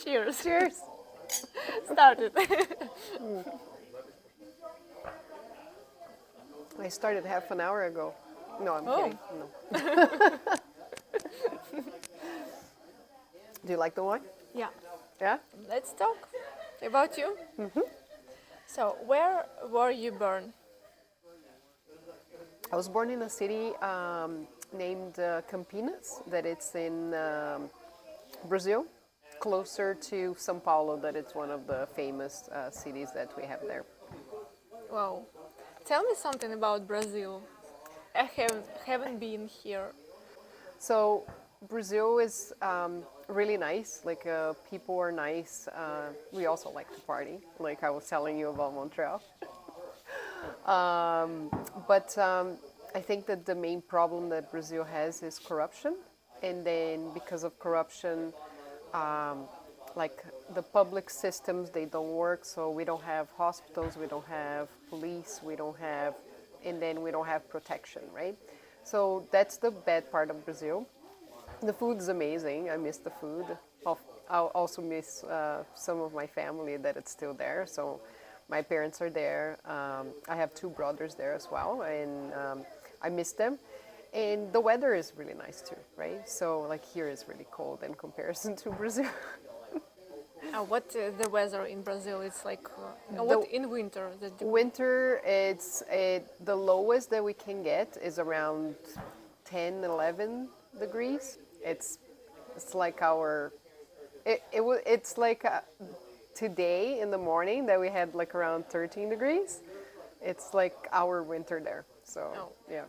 Cheers. Cheers. Started. I started half an hour ago. No, I'm Oh. kidding. No. Do you like the wine? Yeah. Yeah? Let's talk about you. So, where were you born? I was born in a city named Campinas, that it's in Brazil, closer to São Paulo, that it's one of the famous cities that we have there. Wow. Tell me something about Brazil. I haven't been here. So Brazil is really nice. Like people are nice. We also like to party. Like I was telling you about Montreal. But I think that the main problem that Brazil has is corruption, and then because of corruption, like the public systems they don't work. So we don't have hospitals, we don't have police, we don't have, and then we don't have protection, right? So that's the bad part of Brazil. The food is amazing. I miss the food. I also miss some of my family that it's still there. So my parents are there. I have two brothers there as well, and I miss them. And the weather is really nice too, right? So like here is really cold in comparison to Brazil. What the weather in Brazil is like? What in winter? Winter, the lowest that we can get is around 10, 11 degrees. It's like it's like today in the morning that we had like around 13 degrees. It's like our winter there. So Oh. yeah,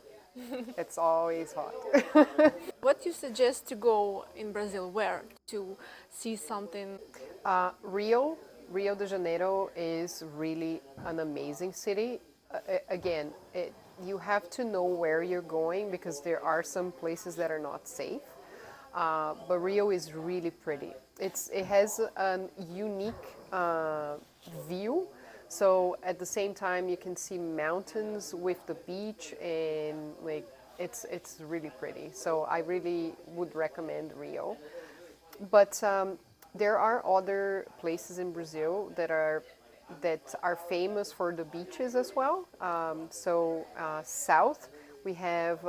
it's always hot. What you suggest to go in Brazil? Where to see something? Rio de Janeiro is really an amazing city. Again, you have to know where you're going because there are some places that are not safe. But Rio is really pretty. It has a unique view. So at the same time, you can see mountains with the beach, and like it's really pretty. So I really would recommend Rio. But there are other places in Brazil that are famous for the beaches as well. South, we have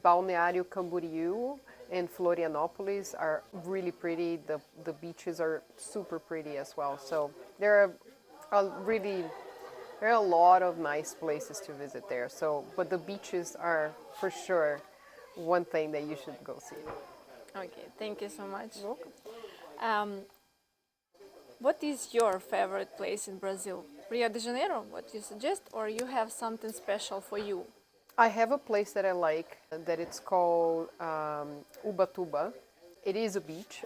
Balneário Camboriú and Florianópolis are really pretty. The beaches are super pretty as well. So there are a lot of nice places to visit there. So, but the beaches are for sure one thing that you should go see. Okay, thank you so much. You're welcome. What is your favorite place in Brazil? Rio de Janeiro, what you suggest, or you have something special for you? I have a place that I like that it's called Ubatuba. It is a beach.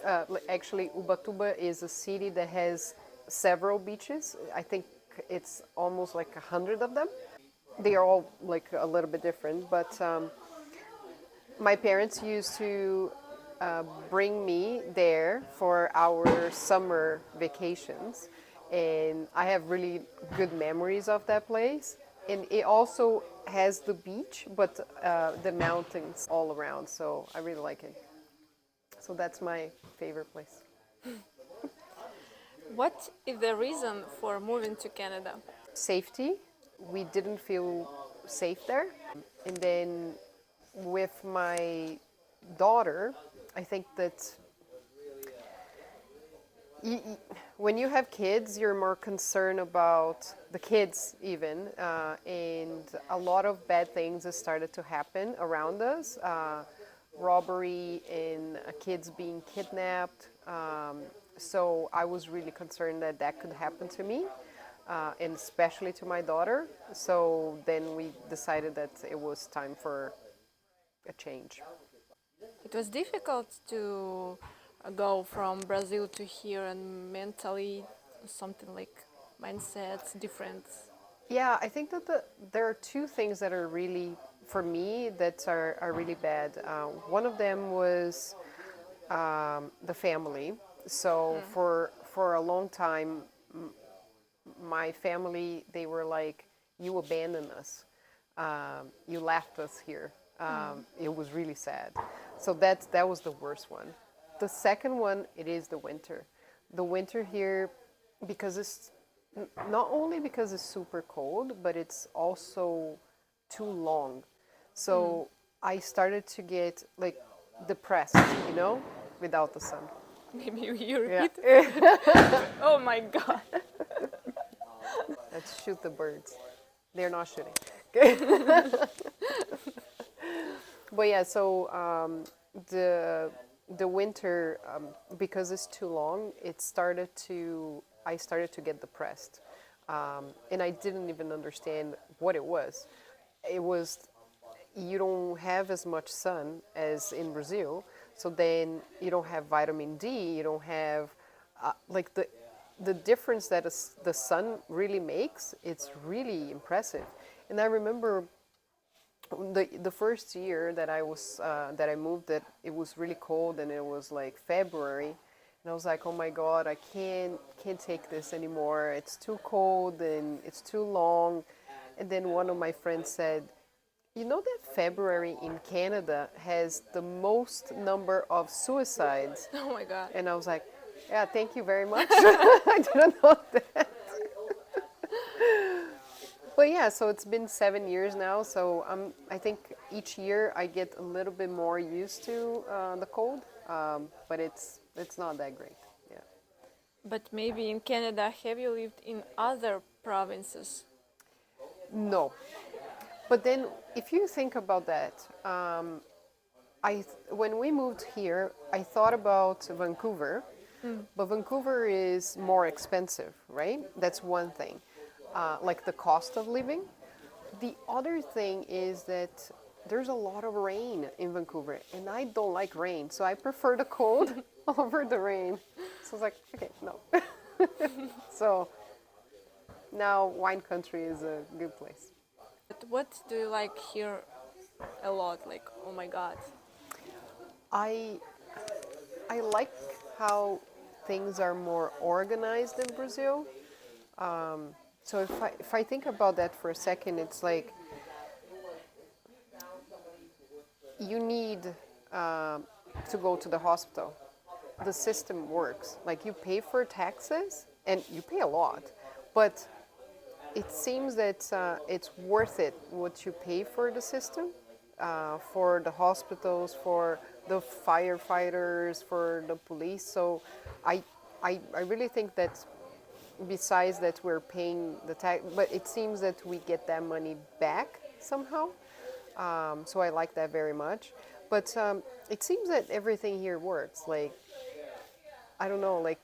Actually, Ubatuba is a city that has several beaches. I think it's almost like 100 of them. They are all like a little bit different, but my parents used to bring me there for our summer vacations, and I have really good memories of that place. And it also has the beach, but the mountains all around, so I really like it. So that's my favorite place. What is the reason for moving to Canada? Safety, we didn't feel safe there. And then with my daughter, I think that when you have kids, you're more concerned about the kids even, and a lot of bad things have started to happen around us. Robbery and kids being kidnapped. So I was really concerned that that could happen to me, and especially to my daughter. So then we decided that it was time for a change. It was difficult to go from Brazil to here and mentally something like mindsets different. Yeah, I think that there are two things that are really, for me, that are really bad. One of them was the family. So for a long time, my family, they were like, you abandoned us. You left us here. It was really sad. So that was the worst one. The second one, it is the winter. The winter here, because it's not only because it's super cold, but it's also too long. So I started to get like depressed, without the sun. Maybe you Yeah. repeat. Oh my god. Let's shoot the birds. They're not shooting. But yeah, so the winter, because it's too long, I started to get depressed, and I didn't even understand what it was. It was you don't have as much sun as in Brazil, so then you don't have vitamin D. You don't have like the difference that the sun really makes. It's really impressive, and I remember the first year that I moved, that it was really cold and it was like February, and I was like, oh my god, I can't take this anymore. It's too cold and it's too long. And then one of my friends said, you know that February in Canada has the most number of suicides? Oh my god. And I was like, yeah, thank you very much. I didn't know that. But yeah, so it's been 7 years now. So I think each year I get a little bit more used to the cold, but it's not that great. Yeah. But maybe in Canada, have you lived in other provinces? No, but then if you think about that, when we moved here, I thought about Vancouver, but Vancouver is more expensive, right? That's one thing, like the cost of living. The other thing is that there's a lot of rain in Vancouver, and I don't like rain, so I prefer the cold over the rain. So I was like, okay, no. So now wine country is a good place. But what do you like here a lot? Like, oh my god. I I like how things are more organized in Brazil. So if I think about that for a second, it's like you need to go to the hospital. The system works. Like you pay for taxes, and you pay a lot, but it seems that it's worth it what you pay for the system, for the hospitals, for the firefighters, for the police. So I, I really think that besides that we're paying the tax, but it seems that we get that money back somehow. So I like that very much. But it seems that everything here works. Like, I don't know, like,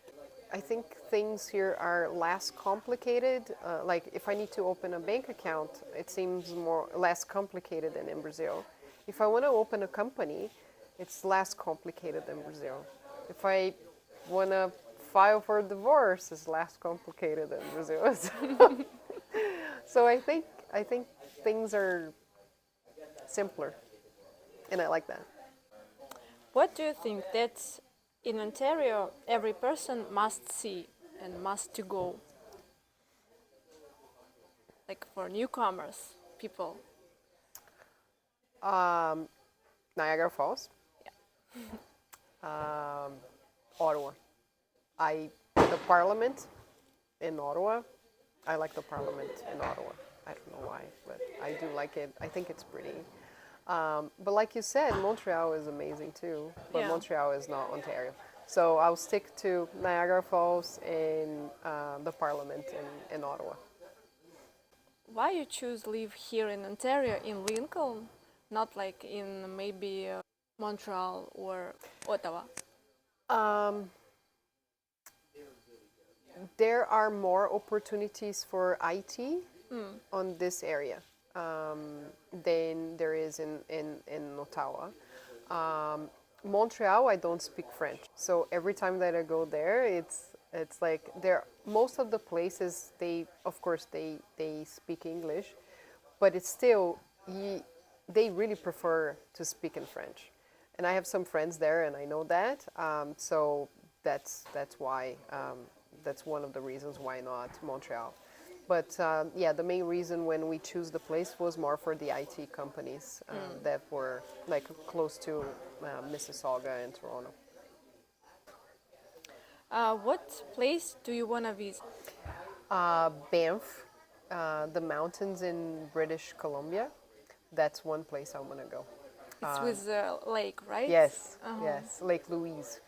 I think things here are less complicated. Like, if I need to open a bank account, it seems less complicated than in Brazil. If I want to open a company, it's less complicated than Brazil. If I want to file for a divorce, it's less complicated than Brazil. So I think things are simpler, and I like that. What do you think that in Ontario every person must see and must to go? Like for newcomers, people. Niagara Falls, Yeah. Ottawa. The Parliament in Ottawa. I like the Parliament in Ottawa. I don't know why, but I do like it. I think it's pretty. But like you said, Montreal is amazing too. But Yeah. Montreal is not Ontario. So I'll stick to Niagara Falls and the Parliament in Ottawa. Why you choose live here in Ontario in Lincoln, not like in maybe Montreal or Ottawa? Um, there are more opportunities for IT on this area than there is in Ottawa. Montreal, I don't speak French, so every time that I go there, it's like there. Most of the places, they of course they speak English, but it's still they really prefer to speak in French. And I have some friends there, and I know that. So that's why that's one of the reasons why not Montreal. But yeah, the main reason when we choose the place was more for the IT companies that were like close to Mississauga and Toronto. What place do you want to visit? Banff, the mountains in British Columbia. That's one place I want to go. It's with the lake, right? Yes, Uh-huh. yes, Lake Louise.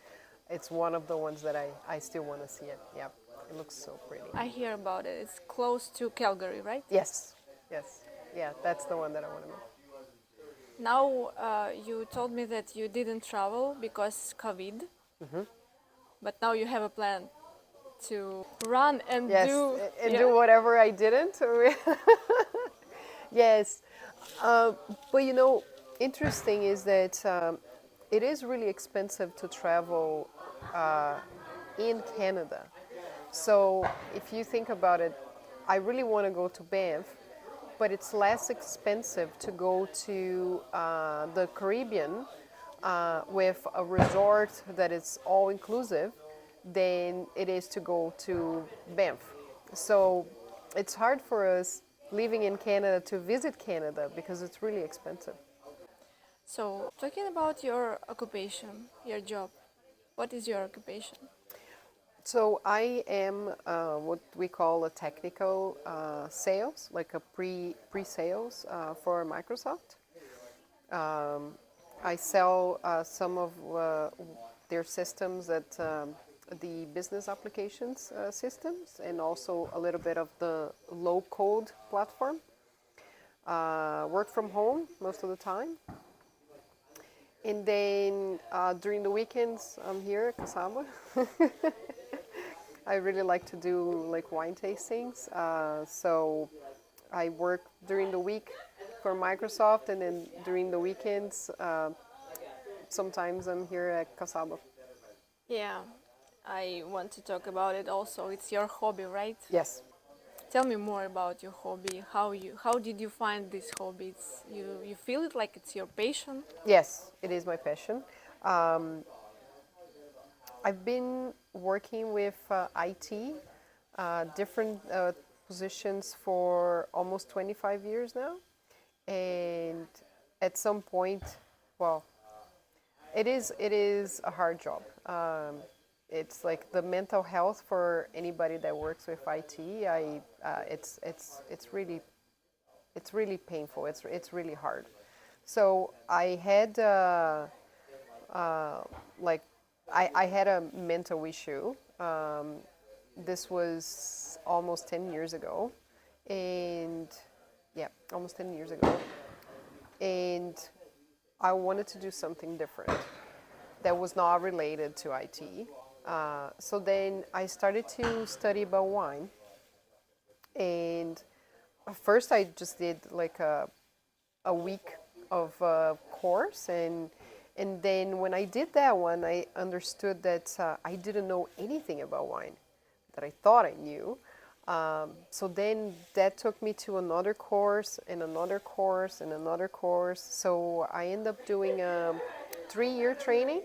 It's one of the ones that I still want to see it. Yeah, it looks so pretty. I hear about it. It's close to Calgary, right? Yes, yes, yeah, that's the one that I want to go. Now, you told me that you didn't travel because COVID, but now you have a plan to run and Yes, do. and Yeah. do whatever I didn't. Yes, but interesting is that it is really expensive to travel in Canada. So if you think about it, I really want to go to Banff, but it's less expensive to go to the Caribbean with a resort that is all inclusive than it is to go to Banff. So it's hard for us living in Canada to visit Canada because it's really expensive. So, talking about your occupation, your job, what is your occupation? So I am what we call a technical sales, like a pre sales for Microsoft. I sell some of their systems at the business applications systems, and also a little bit of the low code platform. Work from home most of the time, and then during the weekends I'm here at Casaba. I really like to do like wine tastings. So I work during the week for Microsoft, and then during the weekends, sometimes I'm here at Casaba. Yeah, I want to talk about it also. It's your hobby, right? Yes, Tell me more about your hobby. How did you find this hobby? You feel it like it's your passion? yes, it is my passion. Um, I've been working with IT, different positions for almost 25 years now, and at some point, well, it is a hard job. It's like the mental health for anybody that works with IT. It's really painful. It's really hard. So I had like I had a mental issue. This was almost 10 years ago, and yeah, almost 10 years ago, and I wanted to do something different that was not related to IT. So then I started to study about wine, and first I just did like a week of course, and then when I did that one, I understood that I didn't know anything about wine that I thought I knew. So then that took me to another course and another course and another course. So I ended up doing a 3-year training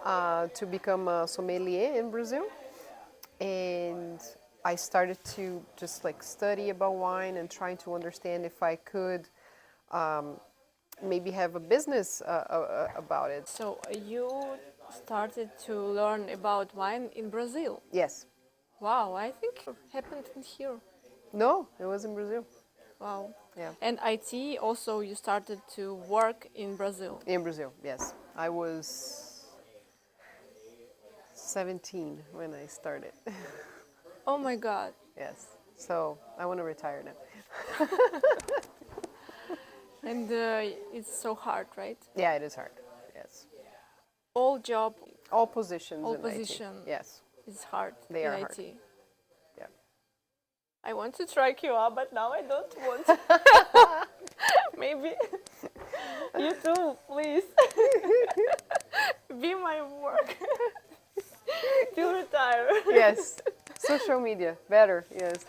to become a sommelier in Brazil. And I started to just like study about wine and trying to understand if I could maybe have a business about it. So you started to learn about wine in Brazil. Yes. Wow, I think it happened in here. No, it was in Brazil. Wow. Yeah. And IT also you started to work in Brazil. In Brazil, yes. I was 17 when I started. Oh my God. Yes. So I want to retire now. And it's so hard, right? Yeah, it is hard. Yes. All job, All positions all in IT. position Yes, is hard they in are hard. IT. Yeah. I want to try QA, but now I don't want. Maybe you too, please. Be my work. Till retire. Yes. Social media, better. Yes.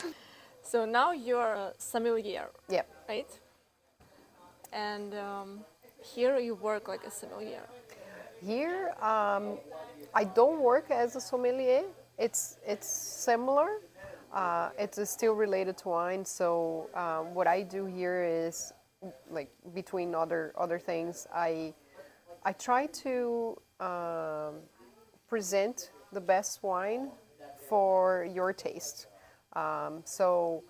So now you're a sommelier, Yeah. right? And here you work like a sommelier. Here, I don't work as a sommelier. It's similar. It's still related to wine. So what I do here is, like between other things, I try to present the best wine for your taste. So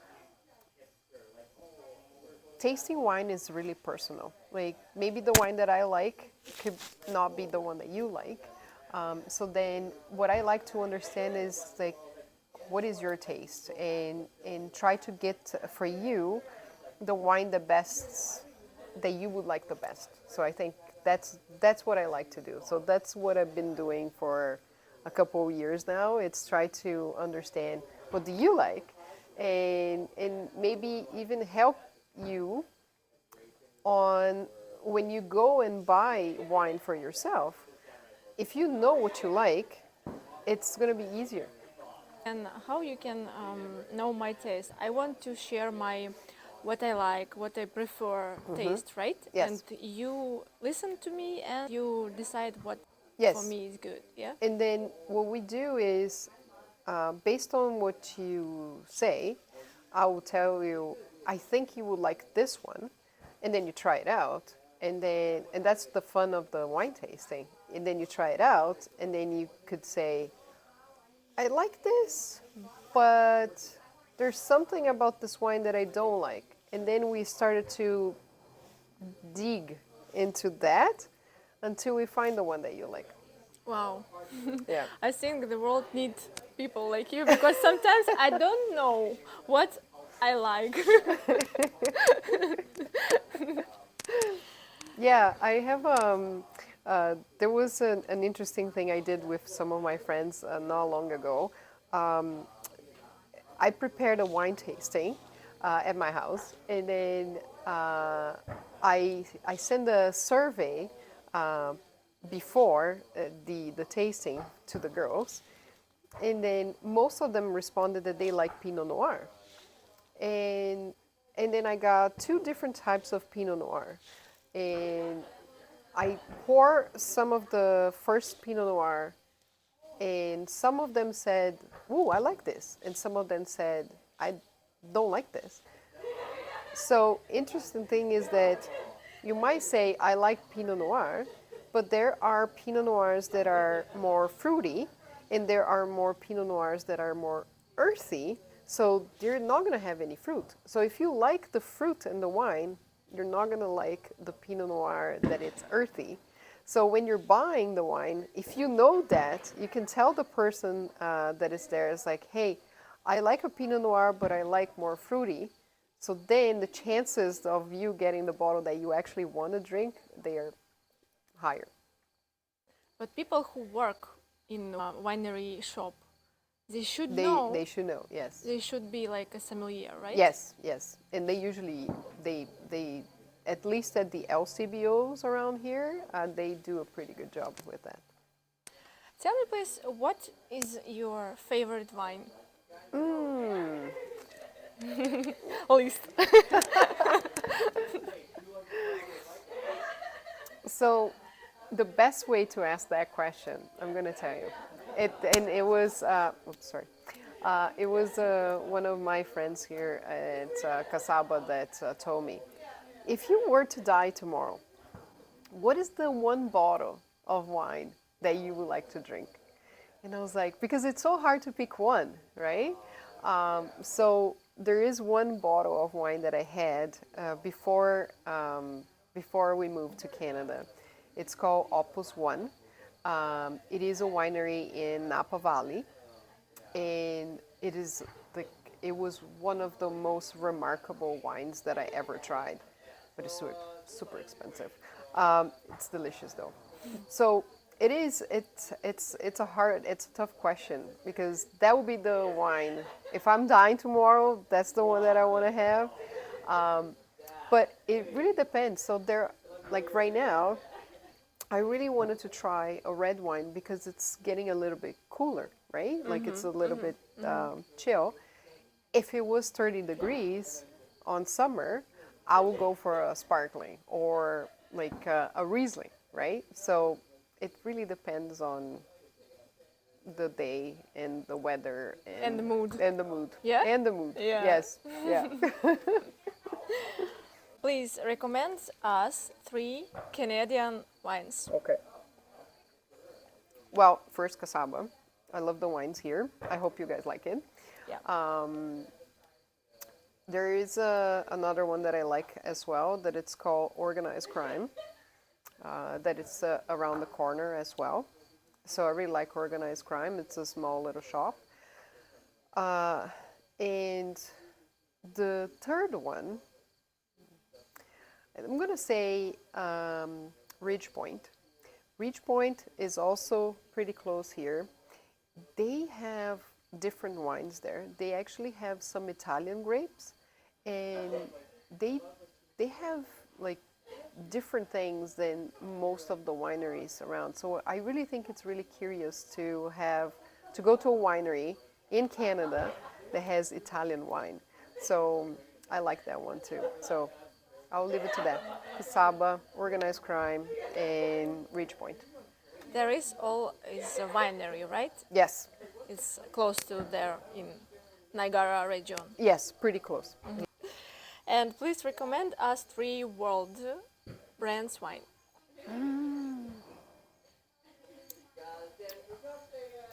tasting wine is really personal. Like maybe the wine that I like could not be the one that you like. So then what I like to understand is like what is your taste and try to get for you the wine the best that you would like the best. So I think that's what I like to do. So that's what I've been doing for a couple of years now. It's try to understand what do you like and maybe even help you on when you go and buy wine for yourself. If you know what you like, it's going to be easier. And how you can know my taste? I want to share my what I like, what I prefer taste, right? And Yes. you listen to me and you decide what for Yes. me is good. Yeah. And then what we do is, based on what you say, I will tell you, I think you would like this one, and then you try it out, and that's the fun of the wine tasting. And then you try it out, and then you could say, I like this, but there's something about this wine that I don't like. And then we started to dig into that until we find the one that you like. Wow. Yeah. I think the world needs people like you because sometimes I don't know what I like. Yeah, I have. There was an interesting thing I did with some of my friends not long ago. I prepared a wine tasting at my house, and then I sent a survey uh, before the tasting to the girls, and then most of them responded that they like Pinot Noir, and and then I got two different types of Pinot Noir, and I pour some of the first Pinot Noir, and some of them said, "Ooh, I like this," and some of them said, "I don't like this." So interesting thing is that you might say, "I like Pinot Noir," but there are Pinot Noirs that are more fruity, and there are more Pinot Noirs that are more earthy. So they're not going to have any fruit. So if you like the fruit in the wine, you're not going to like the Pinot Noir that it's earthy. So when you're buying the wine, if you know that, you can tell the person that is there, is like, hey, I like a Pinot Noir, but I like more fruity. So then the chances of you getting the bottle that you actually want to drink, they are higher. But people who work in a winery shop, they should They know. they should know, yes. They should be like a sommelier, right? Yes, yes. And they usually they at least at the LCBOs around here, they do a pretty good job with that. Tell me, please, what is your favorite wine? Mm. List. So the best way to ask that question, I'm going to tell you. It was, oops, sorry. It was one of my friends here at Casaba that told me, if you were to die tomorrow, what is the one bottle of wine that you would like to drink? And I was like, because it's so hard to pick one, right? So there is one bottle of wine that I had before we moved to Canada. It's called Opus One. It is a winery in Napa Valley, and it was one of the most remarkable wines that I ever tried, but it's super, super expensive. It's delicious though. So it's a tough question because that would be the wine. If I'm dying tomorrow, that's the one that I want to have. But it really depends. So like right now, I really wanted to try a red wine because it's getting a little bit cooler, right? Like it's a little bit chill. If it was 30 degrees on summer, I will go for a sparkling or like a Riesling, right? So it really depends on the day and the weather And the mood. and the mood. Yeah? And the mood. Yeah. Yes. Yeah. Please recommend us 3 Canadian wines. Okay. Well, first Casaba. I love the wines here. I hope you guys like it. Yeah. There is another one that I like as well, that it's called Organized Crime, that it's around the corner as well. So I really like Organized Crime. It's a small little shop. And the third one, I'm going to say Ridge Point. Ridge Point is also pretty close here. They have different wines there. They actually have some Italian grapes, and they they have like different things than most of the wineries around. So I really think it's really curious to go to a winery in Canada that has Italian wine. So I like that one too. So I'll leave it to that. Pisaba, Organized Crime, and Ridge Point. There is a winery, right? Yes, It's close to there in Niagara region. yes, pretty close. And please recommend us 3 world brands wine.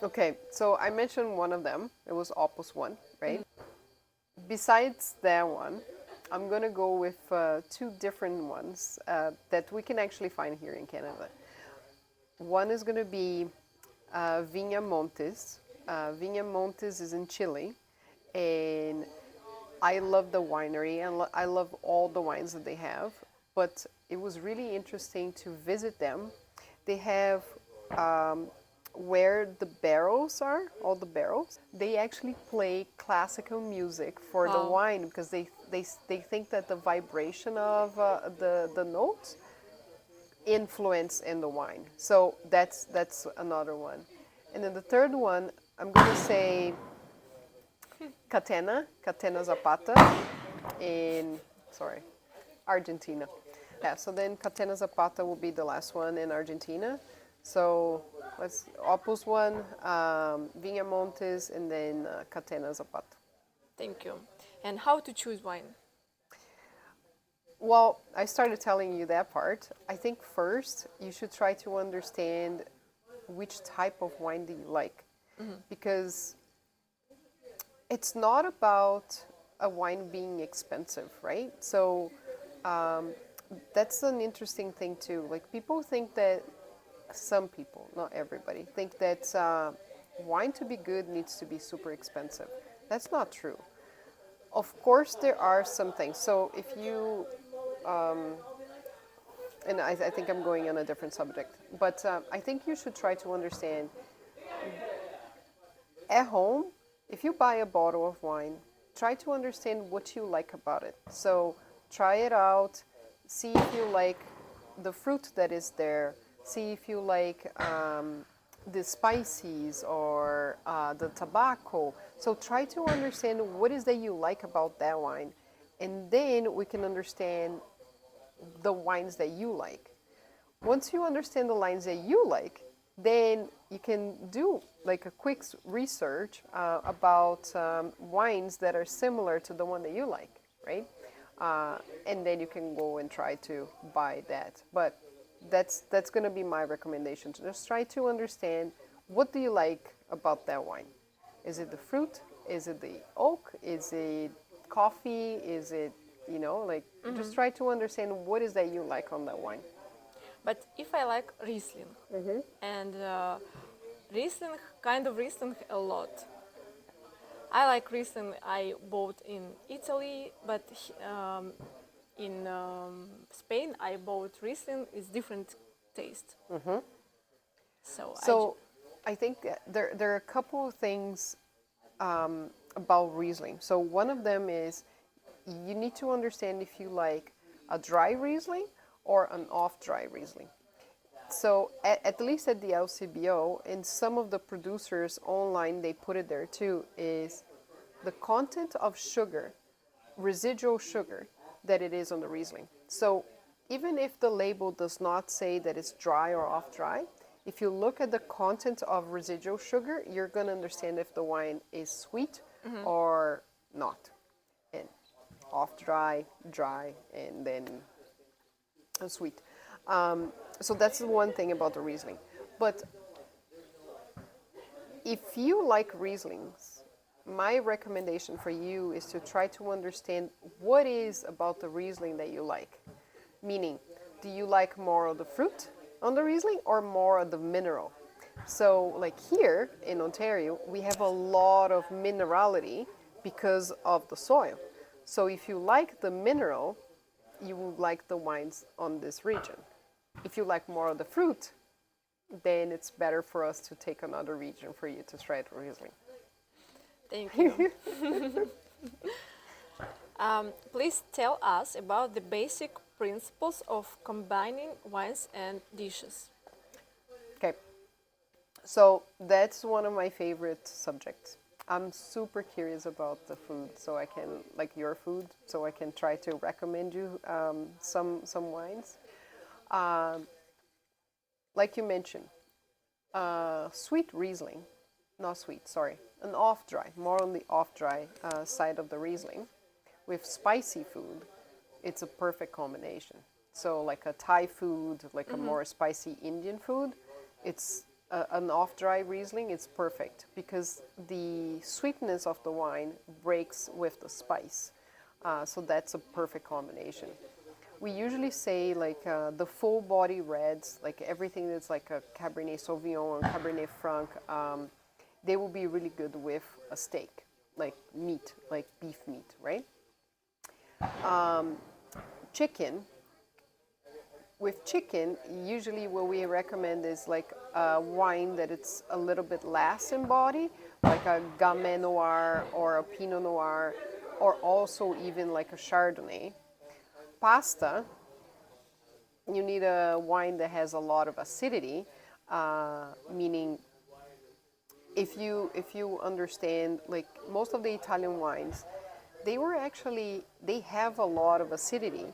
Okay, so I mentioned one of them. It was Opus One, right? Besides that one, I'm gonna go with 2 different ones that we can actually find here in Canada. One is gonna be Vinha Montes. Vinha Montes is in Chile, and I love the winery and I love all the wines that they have. But it was really interesting to visit them. They have where the barrels are, all the barrels, they actually play classical music for the Wow. wine because they think that the vibration of the notes influence in the wine. So that's another one. And then the third one, I'm going to say Catena Zapata in, sorry, Argentina. Yeah, so then Catena Zapata will be the last one in Argentina. So let's Opus One, Vinha Montes, and then Catena Zapata. Thank you. And how to choose wine? Well, I started telling you that part. I think first you should try to understand which type of wine do you like, because it's not about a wine being expensive, right? So that's an interesting thing too. Like people think that some people, not everybody, think that wine to be good needs to be super expensive. That's not true. Of course, there are some things. So if you, and I think I'm going on a different subject, but I think you should try to understand at home, if you buy a bottle of wine, try to understand what you like about it. So try it out, see if you like the fruit that is there, see if you like the spices or the tobacco. So try to understand what is that you like about that wine, and then we can understand the wines that you like. Once you understand the wines that you like, then you can do like a quick research about wines that are similar to the one that you like, right? And then you can go and try to buy that. But that's going to be my recommendation. Just try to understand what do you like about that wine. Is it the fruit? Is it the oak? Is it coffee? Is it, like just try to understand what is that you like on that wine. But if I like Riesling, and Riesling a lot. I like Riesling I bought in Italy, but in Spain I bought Riesling. It's different taste. So So I think there are a couple of things about Riesling. So one of them is you need to understand if you like a dry Riesling or an off-dry Riesling. So at least at the LCBO, and some of the producers online, they put it there too, is the content of sugar, residual sugar, that it is on the Riesling. So even if the label does not say that it's dry or off-dry, if you look at the content of residual sugar, you're going to understand if the wine is sweet or not. And off-dry, dry, and then sweet. So that's the one thing about the Riesling. But if you like Rieslings, my recommendation for you is to try to understand what is about the Riesling that you like. Meaning, do you like more of the fruit on the Riesling or more of the mineral? So, like here in Ontario, we have a lot of minerality because of the soil. So, if you like the mineral, you will like the wines on this region. If you like more of the fruit, then it's better for us to take another region for you to try it Riesling. Thank you. Please tell us about the basic principles of combining wines and dishes. Okay, so that's one of my favorite subjects. I'm super curious about the food, so I can like your food, so I can try to recommend you some wines. Like you mentioned, sweet Riesling, not sweet, sorry, an off dry, more on the off dry side of the Riesling, with spicy food, it's a perfect combination. So like a Thai food, like a more spicy Indian food, it's an off-dry Riesling, it's perfect because the sweetness of the wine breaks with the spice. So that's a perfect combination. We usually say like the full body reds, like everything that's like a Cabernet Sauvignon and Cabernet Franc, they will be really good with a steak, like meat, like beef meat, right? Chicken, with chicken, usually what we recommend is like a wine that it's a little bit less in body, like a Gamay Noir or a Pinot Noir, or also even like a Chardonnay. Pasta, you need a wine that has a lot of acidity, meaning if you understand, like most of the Italian wines, they have a lot of acidity,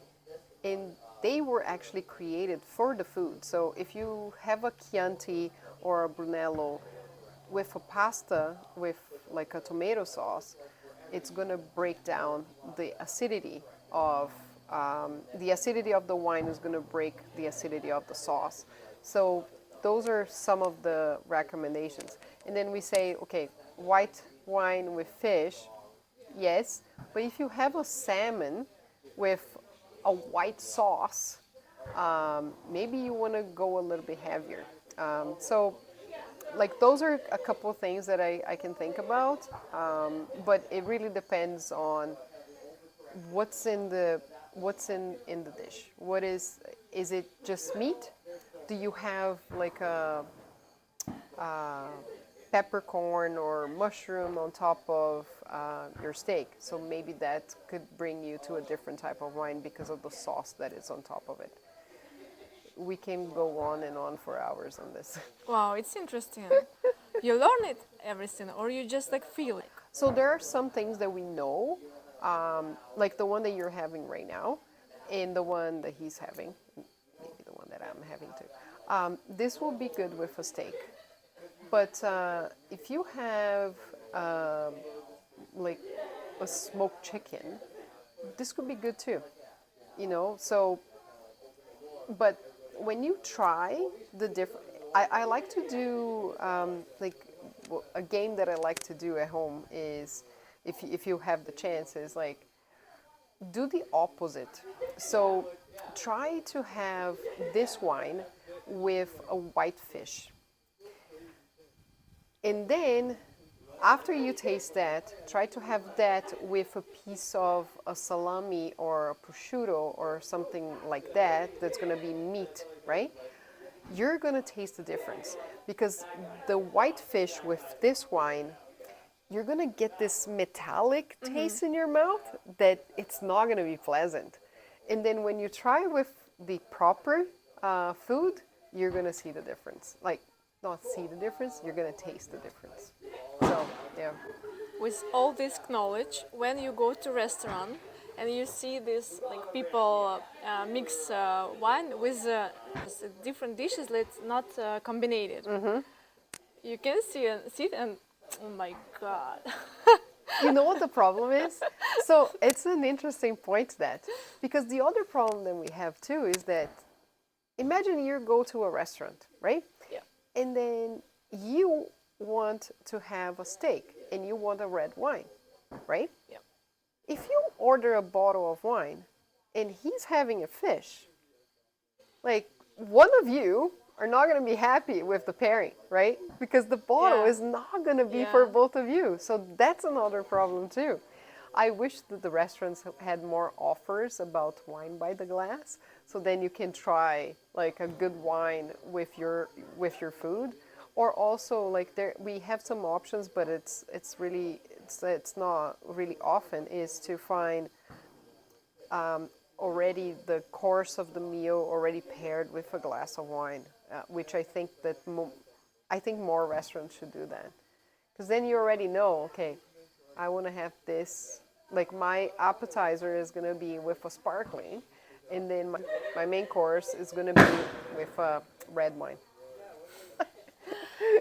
and they were actually created for the food. So if you have a Chianti or a Brunello with a pasta with like a tomato sauce, it's gonna break down the acidity of the wine is gonna break the acidity of the sauce. So those are some of the recommendations. And then we say, okay, white wine with fish, yes, but if you have a salmon with a white sauce, maybe you want to go a little bit heavier. So, like those are a couple of things that I can think about, but it really depends on what's in the dish. What is it just meat? Do you have like a peppercorn or mushroom on top of your steak? So maybe that could bring you to a different type of wine because of the sauce that is on top of it. We can go on and on for hours on this. Wow, it's interesting. You learn it everything, or you just like feel it. So there are some things that we know, like the one that you're having right now, and the one that he's having, maybe the one that I'm having too. This will be good with a steak. But if you have like a smoked chicken, this could be good too. So, but when you try the different, I like to do a game that I like to do at home is if you have the chance is like do the opposite. So try to have this wine with a white fish. And then after you taste that, try to have that with a piece of a salami or a prosciutto or something like that that's going to be meat, right? You're going to taste the difference because the white fish with this wine, you're going to get this metallic taste in your mouth that it's not going to be pleasant. And then when you try with the proper food, you're going to see the difference. Like, not see the difference, you're going to taste the difference. So, yeah. With all this knowledge, when you go to restaurant and you see this like people mix wine with different dishes, let's not combine it. You can see it and oh my god. You know what the problem is? So it's an interesting point that, because the other problem that we have too is that imagine you go to a restaurant, right? Yeah. And then you want to have a steak and you want a red wine, right? Yeah. If you order a bottle of wine and he's having a fish, like one of you are not going to be happy with the pairing, right? Because the bottle Yeah. is not going to be for Yeah. both of you. So that's another problem too. I wish that the restaurants had more offers about wine by the glass, so then you can try like a good wine with your food, or also like there we have some options, but it's not really often is to find already the course of the meal already paired with a glass of wine, which I think that I think more restaurants should do that, because then you already know, okay, I want to have this. Like my appetizer is going to be with a sparkling, and then my main course is going to be with a red wine.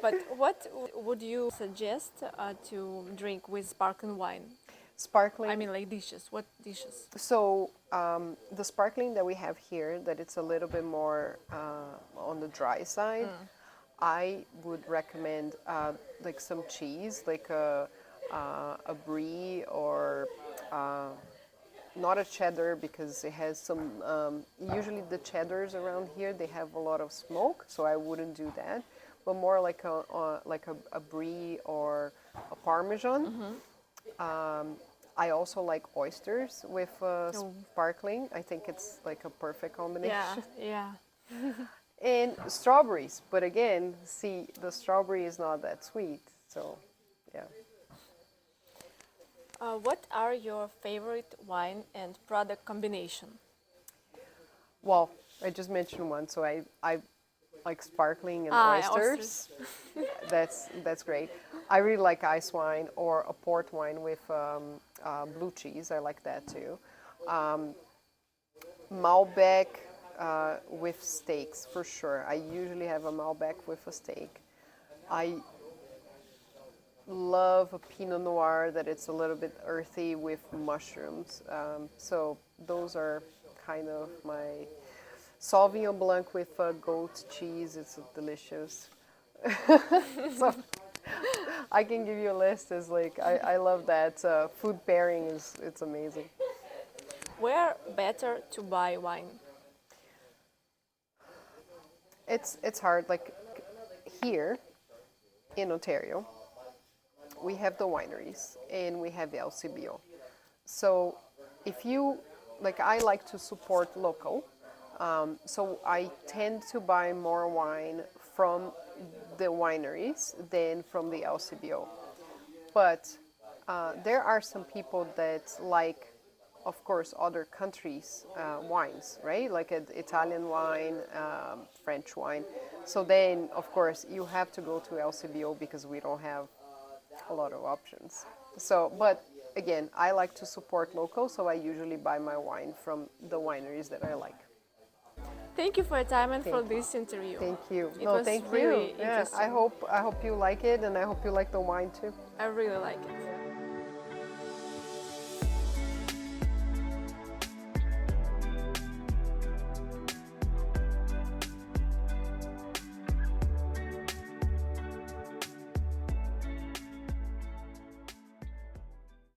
But what would you suggest to drink with sparkling wine? I Sparkling. mean, like dishes. What dishes? So the sparkling that we have here, that it's a little bit more on the dry side, I would recommend like some cheese, like a brie or not a cheddar, because it has some. Usually the cheddars around here they have a lot of smoke, so I wouldn't do that. But more like a brie or a parmesan. I also like oysters with Oh. sparkling. I think it's like a perfect Yeah, combination. yeah. And strawberries, but again, see, the strawberry is not that sweet, so yeah. What are your favorite wine and product combination? Well, I just mentioned one, so I like sparkling and Yeah, oysters. That's great. I really like ice wine or a port wine with blue cheese. I like that too. Malbec with steaks for sure. I usually have a Malbec with a steak. I love a Pinot Noir that it's a little bit earthy with mushrooms. So those are kind of my Sauvignon Blanc with goat cheese. It's delicious. So I can give you a list. As like I love that food pairing is it's amazing. Where better to buy wine? It's hard. Like here in Ontario, we have the wineries and we have the LCBO. So if you like, I like to support local. So I tend to buy more wine from the wineries than from the LCBO. But there are some people that like, of course, other countries' wines, right? Like Italian wine, French wine. So then, of course, you have to go to LCBO because we don't have a lot of options. So, but again, I like to support local, so I usually buy my wine from the wineries that I like. Thank you for your time and for Thank this interview. Thank you. It No, was thank really you. Yeah, interesting. I hope you like it, and I hope you like the wine too. I really like it.